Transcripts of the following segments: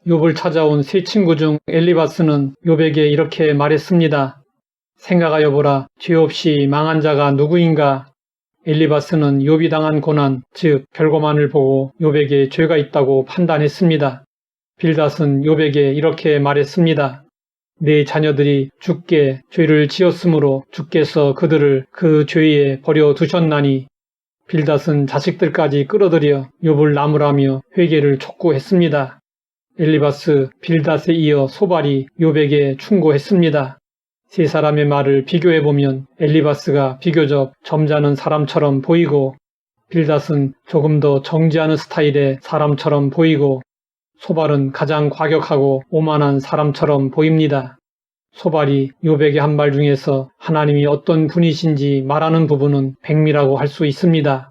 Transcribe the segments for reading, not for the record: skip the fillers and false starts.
욥을 찾아온 세 친구 중 엘리바스는 욥에게 이렇게 말했습니다. 생각하여 보라. 죄 없이 망한 자가 누구인가? 엘리바스는 욥이 당한 고난, 즉 별거만을 보고 욥에게 죄가 있다고 판단했습니다. 빌닷은 욥에게 이렇게 말했습니다. 내 자녀들이 주께 죄를 지었으므로 주께서 그들을 그 죄에 버려두셨나니. 빌닷은 자식들까지 끌어들여 욥을 나무라며 회개를 촉구했습니다. 엘리바스, 빌닷에 이어 소발이 욥에게 충고했습니다. 세 사람의 말을 비교해보면 엘리바스가 비교적 점잖은 사람처럼 보이고 빌닷은 조금 더 정지하는 스타일의 사람처럼 보이고 소발은 가장 과격하고 오만한 사람처럼 보입니다. 소발이 욥에게 한 말 중에서 하나님이 어떤 분이신지 말하는 부분은 백미라고 할 수 있습니다.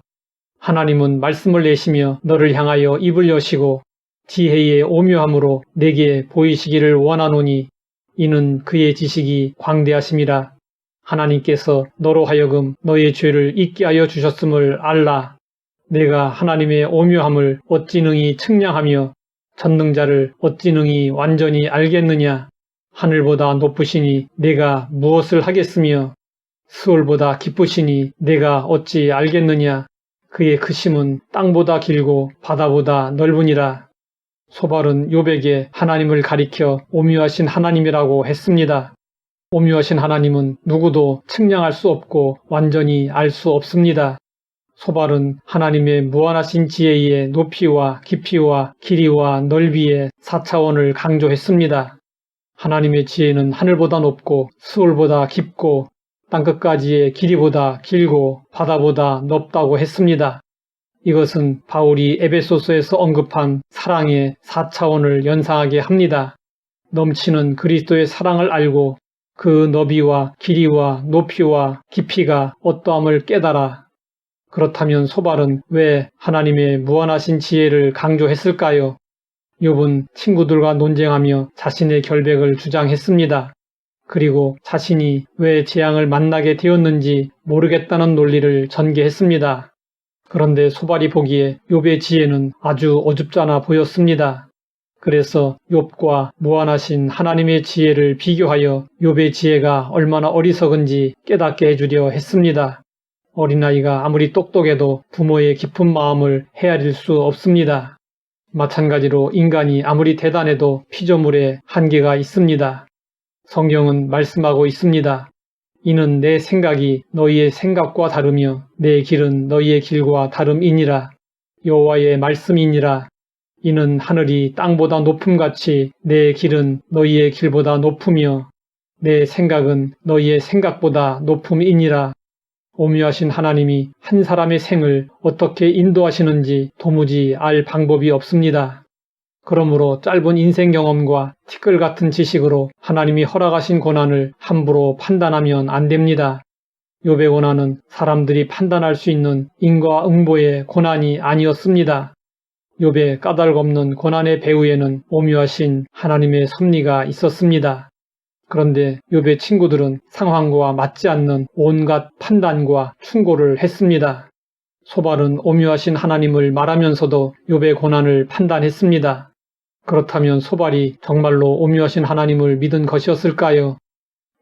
하나님은 말씀을 내시며 너를 향하여 입을 여시고 지혜의 오묘함으로 내게 보이시기를 원하노니 이는 그의 지식이 광대하심이라. 하나님께서 너로 하여금 너의 죄를 잊게 하여 주셨음을 알라. 내가 하나님의 오묘함을 어찌 능히 측량하며 전능자를 어찌 능히 완전히 알겠느냐. 하늘보다 높으시니 내가 무엇을 하겠으며 스올보다 깊으시니 내가 어찌 알겠느냐. 그의 크심은 땅보다 길고 바다보다 넓으니라. 소발은 욥에게 하나님을 가리켜 오묘하신 하나님이라고 했습니다. 오묘하신 하나님은 누구도 측량할 수 없고 완전히 알 수 없습니다. 소발은 하나님의 무한하신 지혜의 높이와 깊이와 길이와 넓이의 4차원을 강조했습니다. 하나님의 지혜는 하늘보다 높고 스올보다 깊고 땅끝까지의 길이보다 길고 바다보다 넓다고 했습니다. 이것은 바울이 에베소서에서 언급한 사랑의 4차원을 연상하게 합니다. 넘치는 그리스도의 사랑을 알고 그 너비와 길이와 높이와 깊이가 어떠함을 깨달아. 그렇다면 소발은 왜 하나님의 무한하신 지혜를 강조했을까요? 욥은 친구들과 논쟁하며 자신의 결백을 주장했습니다. 그리고 자신이 왜 재앙을 만나게 되었는지 모르겠다는 논리를 전개했습니다. 그런데 소발이 보기에 욥의 지혜는 아주 어줍잖아 보였습니다. 그래서 욥과 무한하신 하나님의 지혜를 비교하여 욥의 지혜가 얼마나 어리석은지 깨닫게 해주려 했습니다. 어린아이가 아무리 똑똑해도 부모의 깊은 마음을 헤아릴 수 없습니다. 마찬가지로 인간이 아무리 대단해도 피조물에 한계가 있습니다. 성경은 말씀하고 있습니다. 이는 내 생각이 너희의 생각과 다르며 내 길은 너희의 길과 다름이니라. 여호와의 말씀이니라. 이는 하늘이 땅보다 높음같이 내 길은 너희의 길보다 높으며 내 생각은 너희의 생각보다 높음이니라. 오묘하신 하나님이 한 사람의 생을 어떻게 인도하시는지 도무지 알 방법이 없습니다. 그러므로 짧은 인생 경험과 티끌 같은 지식으로 하나님이 허락하신 고난을 함부로 판단하면 안 됩니다. 욥의 고난은 사람들이 판단할 수 있는 인과응보의 고난이 아니었습니다. 욥의 까닭없는 고난의 배후에는 오묘하신 하나님의 섭리가 있었습니다. 그런데 욥의 친구들은 상황과 맞지 않는 온갖 판단과 충고를 했습니다. 소발은 오묘하신 하나님을 말하면서도 욥의 고난을 판단했습니다. 그렇다면 소발이 정말로 오묘하신 하나님을 믿은 것이었을까요?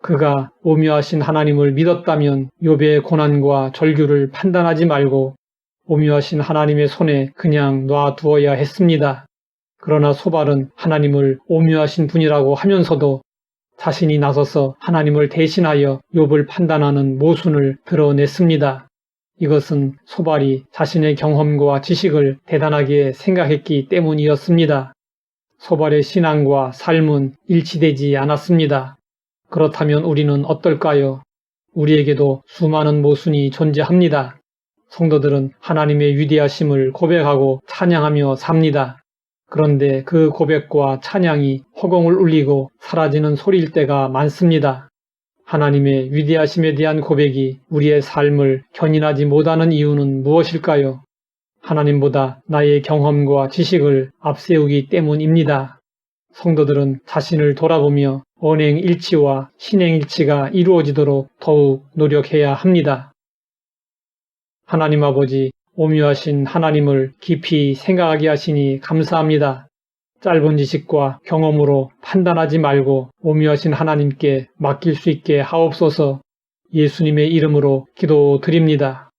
그가 오묘하신 하나님을 믿었다면 욥의 고난과 절규를 판단하지 말고 오묘하신 하나님의 손에 그냥 놔두어야 했습니다. 그러나 소발은 하나님을 오묘하신 분이라고 하면서도 자신이 나서서 하나님을 대신하여 욥을 판단하는 모순을 드러냈습니다. 이것은 소발이 자신의 경험과 지식을 대단하게 생각했기 때문이었습니다. 소발의 신앙과 삶은 일치되지 않았습니다. 그렇다면 우리는 어떨까요? 우리에게도 수많은 모순이 존재합니다. 성도들은 하나님의 위대하심을 고백하고 찬양하며 삽니다. 그런데 그 고백과 찬양이 허공을 울리고 사라지는 소리일 때가 많습니다. 하나님의 위대하심에 대한 고백이 우리의 삶을 견인하지 못하는 이유는 무엇일까요? 하나님보다 나의 경험과 지식을 앞세우기 때문입니다. 성도들은 자신을 돌아보며 언행일치와 신행일치가 이루어지도록 더욱 노력해야 합니다. 하나님 아버지, 오묘하신 하나님을 깊이 생각하게 하시니 감사합니다. 짧은 지식과 경험으로 판단하지 말고 오묘하신 하나님께 맡길 수 있게 하옵소서. 예수님의 이름으로 기도드립니다.